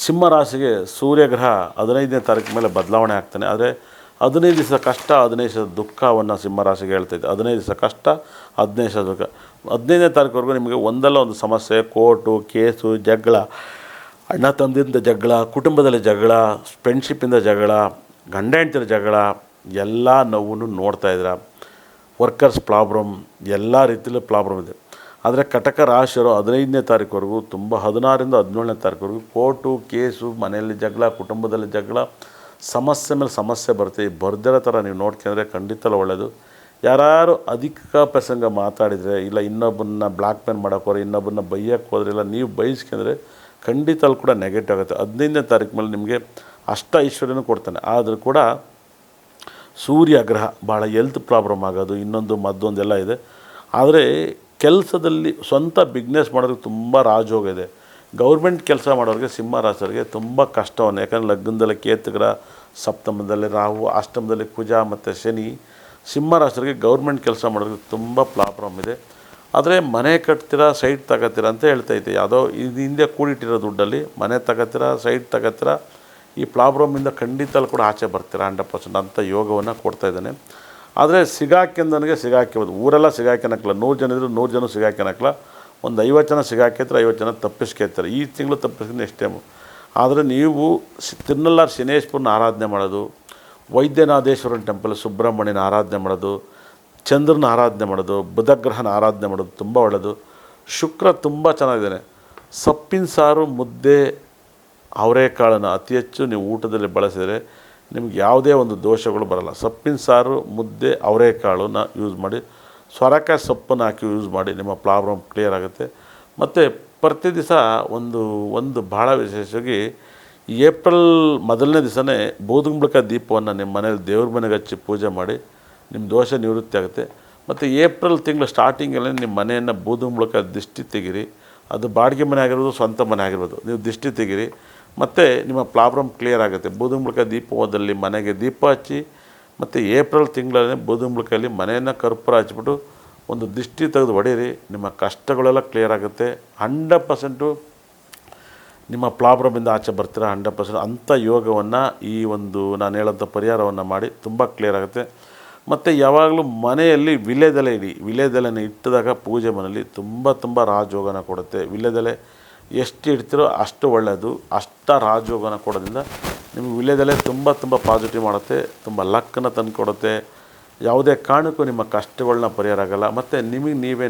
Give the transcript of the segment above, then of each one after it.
ಸಿಂಹ ರಾಶಿಗೆ ಸೂರ್ಯಗ್ರಹ 15ನೇ ತಾರೀಕು ಮೇಲೆ ಬದಲಾವಣೆ ಆಗ್ತಾನೆ. ಆದರೆ 15 ದಿವಸ ಕಷ್ಟ, 15 ದಿವಸ ದುಃಖವನ್ನು ಸಿಂಹ ರಾಶಿಗೆ ಹೇಳ್ತೈತೆ. 15 ದಿವಸ ಕಷ್ಟ, 15 ದಿವಸ ದುಃಖ. 15ನೇ ತಾರೀಕುವರೆಗೂ ನಿಮಗೆ ಒಂದಲ್ಲ ಒಂದು ಸಮಸ್ಯೆ, ಕೋರ್ಟು ಕೇಸು, ಜಗಳ, ಅಣ್ಣ ತಮ್ಮದಿಂದ ಜಗಳ, ಕುಟುಂಬದಲ್ಲಿ ಜಗಳ, ಫ್ರೆಂಡ್ಶಿಪ್ಪಿಂದ ಜಗಳ, ಗಂಡ ಹೆಂಡತಿರ ಜಗಳ, ಎಲ್ಲ ನೋವನ್ನು ನೋಡ್ತಾ ಇದ್ದೀರ. ವರ್ಕರ್ಸ್ ಪ್ರಾಬ್ಲಮ್, ಎಲ್ಲ ರೀತಿಯಲ್ಲೂ ಪ್ರಾಬ್ಲಮ್ ಇದೆ. ಆದರೆ ಕಟಕ ರಾಶಿಯವರು 15ನೇ ತಾರೀಕುವರೆಗೂ ತುಂಬ 16ರಿಂದ 17ನೇ ತಾರೀಕುವರೆಗೂ ಕೋರ್ಟು ಕೇಸು, ಮನೆಯಲ್ಲಿ ಜಗಳ, ಕುಟುಂಬದಲ್ಲಿ ಜಗಳ, ಸಮಸ್ಯೆ ಮೇಲೆ ಸಮಸ್ಯೆ ಬರುತ್ತೆ. ಈ ಬರ್ದಿರೋ ಥರ ನೀವು ನೋಡ್ಕೊಂಡ್ರೆ ಖಂಡಿತಲೂ ಒಳ್ಳೆಯದು. ಯಾರು ಅಧಿಕ ಪ್ರಸಂಗ ಮಾತಾಡಿದರೆ, ಇಲ್ಲ ಇನ್ನೊಬ್ಬರನ್ನ ಬ್ಲ್ಯಾಕ್ ಮೇಲ್ ಮಾಡೋಕ್ಕೋದ್ರೆ, ಇನ್ನೊಬ್ಬರನ್ನ ಬೈಯೋಕ್ಕೆ ಹೋದ್ರೆ, ಇಲ್ಲ ನೀವು ಬೈಸ್ಕೊಂಡ್ರೆ ಖಂಡಿತಲೂ ಕೂಡ ನೆಗೆಟಿವ್ ಆಗುತ್ತೆ. 15ನೇ ತಾರೀಕು ಮೇಲೆ ನಿಮಗೆ ಅಷ್ಟ ಐಶ್ವರ್ಯನೂ ಕೊಡ್ತಾನೆ. ಆದರೂ ಕೂಡ ಸೂರ್ಯ ಗ್ರಹ ಭಾಳ ಹೆಲ್ತ್ ಪ್ರಾಬ್ಲಮ್ ಆಗೋದು, ಇನ್ನೊಂದು ಮದ್ದೊಂದೆಲ್ಲ ಇದೆ. ಆದರೆ ಕೆಲಸದಲ್ಲಿ ಸ್ವಂತ ಬಿಸ್ನೆಸ್ ಮಾಡೋರಿಗೆ ತುಂಬ ರಾಜಯೋಗ ಇದೆ. ಗೌರ್ಮೆಂಟ್ ಕೆಲಸ ಮಾಡೋರಿಗೆ ಸಿಂಹ ರಾಶಿಯವರಿಗೆ ತುಂಬ ಕಷ್ಟವನ್ನು, ಯಾಕಂದರೆ ಲಗ್ನದಲ್ಲಿ ಕೇತುಗ್ರಹ, ಸಪ್ತಮದಲ್ಲಿ ರಾಹು, ಅಷ್ಟಮದಲ್ಲಿ ಕುಜ ಮತ್ತು ಶನಿ. ಸಿಂಹ ರಾಶಿಯವರಿಗೆ ಗೌರ್ಮೆಂಟ್ ಕೆಲಸ ಮಾಡೋರಿಗೆ ತುಂಬ ಪ್ರಾಬ್ಲಮ್ ಇದೆ. ಆದರೆ ಮನೆ ಕಟ್ತೀರಾ, ಸೈಟ್ ತಗೋತೀರಾ ಅಂತ ಹೇಳ್ತೈತೆ. ಯಾವುದೋ ಇದು ಹಿಂದೆ ಕೂಡಿಟ್ಟಿರೋ ದುಡ್ಡಲ್ಲಿ ಮನೆ ತಗೋತೀರಾ, ಸೈಟ್ ತಗೋತೀರಾ, ಈ ಪ್ರಾಬ್ಲಮಿಂದ ಖಂಡಿತಲೂ ಕೂಡ ಆಚೆ ಬರ್ತೀರಾ 100% ಅಂಥ ಯೋಗವನ್ನು ಕೊಡ್ತಾಯಿದ್ದಾನೆ. ಆದರೆ ಸಿಗಾಕ್ಯಬೋದು. ಊರೆಲ್ಲ ಸಿಗಾಕ್ಯನಕ್ಕಲ್ಲ, 100 ಜನ ಇದ್ದರೂ 100 ಜನ ಸಿಗಾಕ್ಯನಕ್ಕಲ್ಲ. ಒಂದು 50 ಜನ ಸಿಗಾಕ್ಯತ್ತಾರೆ, 50 ಜನ ತಪ್ಪಿಸ್ಕೊಳ್ತಾರೆ. ಈ ತಿಂಗಳು ತಪ್ಪಿಸ್ಕೊಂಡು ನೆಕ್ಸ್ಟ್ ಟೈಮು. ಆದರೆ ನೀವು ತಿರುನಲ್ಲಾರು ಶನೇಶ್ವರನ ಆರಾಧನೆ ಮಾಡೋದು, ವೈದ್ಯನಾಥೇಶ್ವರನ ಟೆಂಪಲ್ ಸುಬ್ರಹ್ಮಣ್ಯನ ಆರಾಧನೆ ಮಾಡೋದು, ಚಂದ್ರನ ಆರಾಧನೆ ಮಾಡೋದು, ಬುಧಗ್ರಹನ ಆರಾಧನೆ ಮಾಡೋದು ತುಂಬ ಒಳ್ಳೆಯದು. ಶುಕ್ರ ತುಂಬ ಚೆನ್ನಾಗಿದ್ದಾನೆ. ಸೊಪ್ಪಿನ ಸಾರು, ಮುದ್ದೆ, ಅವರೆಕಾಳನ್ನು ಅತಿ ಹೆಚ್ಚು ನೀವು ಊಟದಲ್ಲಿ ಬಳಸಿದರೆ ನಿಮ್ಗೆ ಯಾವುದೇ ಒಂದು ದೋಷಗಳು ಬರೋಲ್ಲ. ಸೊಪ್ಪಿನ ಸಾರು, ಮುದ್ದೆ, ಅವರೆಕಾಳನ್ನ ಯೂಸ್ ಮಾಡಿ, ಸೊರಕಾಯಿ ಸೊಪ್ಪನ್ನು ಹಾಕಿ ಯೂಸ್ ಮಾಡಿ, ನಿಮ್ಮ ಪ್ರಾಬ್ಲಮ್ ಕ್ಲಿಯರ್ ಆಗುತ್ತೆ. ಮತ್ತು ಪ್ರತಿ ದಿವಸ ಒಂದು ಭಾಳ ವಿಶೇಷವಾಗಿ ಏಪ್ರಿಲ್ 1ನೇ ದಿವಸನೇ ಬೂದುಗುಂಬಳಕಾಯಿ ದೀಪವನ್ನು ನಿಮ್ಮ ಮನೇಲಿ ದೇವ್ರ ಮನೆಗೆ ಹಚ್ಚಿ ಪೂಜೆ ಮಾಡಿ, ನಿಮ್ಮ ದೋಷ ನಿವೃತ್ತಿ ಆಗುತ್ತೆ. ಮತ್ತು ಏಪ್ರಿಲ್ ತಿಂಗಳು ಸ್ಟಾರ್ಟಿಂಗಲ್ಲೇ ನಿಮ್ಮ ಮನೆಯನ್ನು ಬೂದುಗುಂಬಳಕಾಯಿ ದಿಷ್ಟಿ ತೆಗೀರಿ. ಅದು ಬಾಡಿಗೆ ಮನೆ ಆಗಿರ್ಬೋದು, ಸ್ವಂತ ಮನೆ ಆಗಿರ್ಬೋದು, ನೀವು ದಿಷ್ಟಿ ತೆಗೀರಿ. ಮತ್ತು ನಿಮ್ಮ ಪ್ರಾಬ್ಲಮ್ ಕ್ಲಿಯರ್ ಆಗುತ್ತೆ. ಬೂದುಗುಂಬಳಕಾಯಿ ದೀಪದಲ್ಲಿ ಮನೆಗೆ ದೀಪ ಹಚ್ಚಿ, ಮತ್ತು ಏಪ್ರಿಲ್ ತಿಂಗಳಲ್ಲಿ ಬೂದುಗುಂಬಳಕಾಯಲ್ಲಿ ಮನೆಯನ್ನು ಕರ್ಪೂರ ಹಚ್ಬಿಟ್ಟು ಒಂದು ದಿಷ್ಟಿ ತೆಗೆದು ಹೊಡೀರಿ. ನಿಮ್ಮ ಕಷ್ಟಗಳೆಲ್ಲ ಕ್ಲಿಯರ್ ಆಗುತ್ತೆ. 100% ನಿಮ್ಮ ಪ್ರಾಬ್ಲಮಿಂದ ಆಚೆ ಬರ್ತೀರಾ 100%. ಅಂಥ ಯೋಗವನ್ನು ಈ ಒಂದು ನಾನು ಹೇಳೋಂಥ ಪರಿಹಾರವನ್ನು ಮಾಡಿ ತುಂಬ ಕ್ಲಿಯರ್ ಆಗುತ್ತೆ. ಮತ್ತು ಯಾವಾಗಲೂ ಮನೆಯಲ್ಲಿ ವಿಳ್ಯದೆಲೆ ಇಡಿ. ವಿಳ್ಯದೆಲೆನ ಇಟ್ಟಿದಾಗ ಪೂಜೆ ಮನೆಯಲ್ಲಿ ತುಂಬ ರಾಜಯೋಗನ ಕೊಡುತ್ತೆ. ವಿಳ್ಯದೆಲೆ ಎಷ್ಟು ಇಡ್ತೀರೋ ಅಷ್ಟು ಒಳ್ಳೆಯದು. ಅಷ್ಟ ರಾಜಯೋಗನ ಕೊಡೋದ್ರಿಂದ ನಿಮಗೆ ವಿಳ್ಯದೆಲೆ ತುಂಬ ಪಾಸಿಟಿವ್ ಮಾಡುತ್ತೆ, ತುಂಬ ಲಕ್ಕನ್ನು ತಂದು ಕೊಡುತ್ತೆ. ಯಾವುದೇ ಕಾರಣಕ್ಕೂ ನಿಮ್ಮ ಕಷ್ಟಗಳನ್ನ ಪರಿಹಾರ ಆಗೋಲ್ಲ. ಮತ್ತು ನಿಮಗೆ ನೀವೇ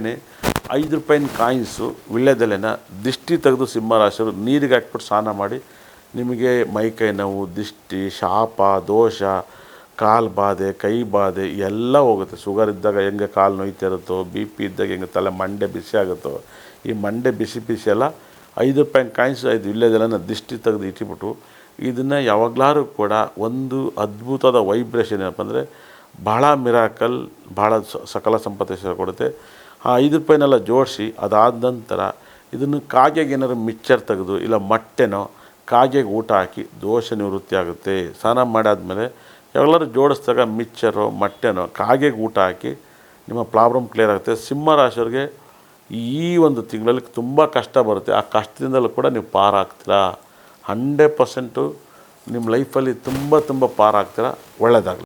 ₹5 ಕಾಯಿನ್ಸು ವಿಳ್ಯದೆಲೆನ ದಿಷ್ಟಿ ತೆಗೆದು ಸಿಂಹ ರಾಶಿಯವರು ನೀರಿಗೆ ಹಾಕ್ಬಿಟ್ಟು ಸ್ನಾನ ಮಾಡಿ, ನಿಮಗೆ ಮೈಕೈ ನೋವು, ದಿಷ್ಟಿ, ಶಾಪ, ದೋಷ, ಕಾಲು ಬಾಧೆ, ಕೈ ಬಾಧೆ ಎಲ್ಲ ಹೋಗುತ್ತೆ. ಶುಗರ್ ಇದ್ದಾಗ ಹೆಂಗೆ ಕಾಲು ನೋಯ್ತಾ ಇರುತ್ತೋ, BP ಇದ್ದಾಗ ಹೆಂಗೆ ತಲೆ ಮಂಡೆ ಬಿಸಿ ಆಗುತ್ತೋ, ಈ ಮಂಡೆ ಬಿಸಿ ಎಲ್ಲ ₹5 ಕಾಯಿನ್ಸ್ 5 ವಿಳ್ಯದೆಲೆನ ದಿಷ್ಟಿ ತೆಗೆದು ಇಟ್ಬಿಟ್ಟು, ಇದನ್ನು ಯಾವಾಗಲಾರು ಕೂಡ ಒಂದು ಅದ್ಭುತವಾದ ವೈಬ್ರೇಷನ್ ಏನಪ್ಪ ಅಂದರೆ ಭಾಳ ಮಿರಾಕಲ್, ಭಾಳ ಸಕಲ ಸಂಪತ್ತೇಶ್ವರ ಕೊಡುತ್ತೆ. ಆ ₹5 ಜೋಡಿಸಿ ಅದಾದ ನಂತರ ಇದನ್ನು ಕಾಗೆಗೆ ಏನಾದ್ರು ಮಿಕ್ಚರ್ ತೆಗೆದು, ಇಲ್ಲ ಮೊಟ್ಟೆನೋ ಕಾಗೆಗೆ ಊಟ ಹಾಕಿ ದೋಷ ನಿವೃತ್ತಿ ಆಗುತ್ತೆ. ಸ್ನಾನ ಮಾಡಾದಮೇಲೆ ಯಾವಾಗಲಾದ್ರು ಜೋಡಿಸಿದಾಗ ಮಿಕ್ಚರೋ ಮೊಟ್ಟೆನೋ ಕಾಗೆಗೆ ಊಟ ಹಾಕಿ ನಿಮ್ಮ ಪ್ರಾಬ್ಲಮ್ ಕ್ಲಿಯರ್ ಆಗುತ್ತೆ. ಸಿಂಹ ರಾಶಿಯವರಿಗೆ ಈ ಒಂದು ತಿಂಗಳಲ್ಲಿ ತುಂಬ ಕಷ್ಟ ಬರುತ್ತೆ. ಆ ಕಷ್ಟದಿಂದಲೂ ಕೂಡ ನೀವು ಪಾರಾಗ್ತೀರಾ 100%. ನಿಮ್ಮ ಲೈಫಲ್ಲಿ ತುಂಬ ಪಾರಾಗ್ತೀರಾ. ಒಳ್ಳೆಯದಾಗಲಿ.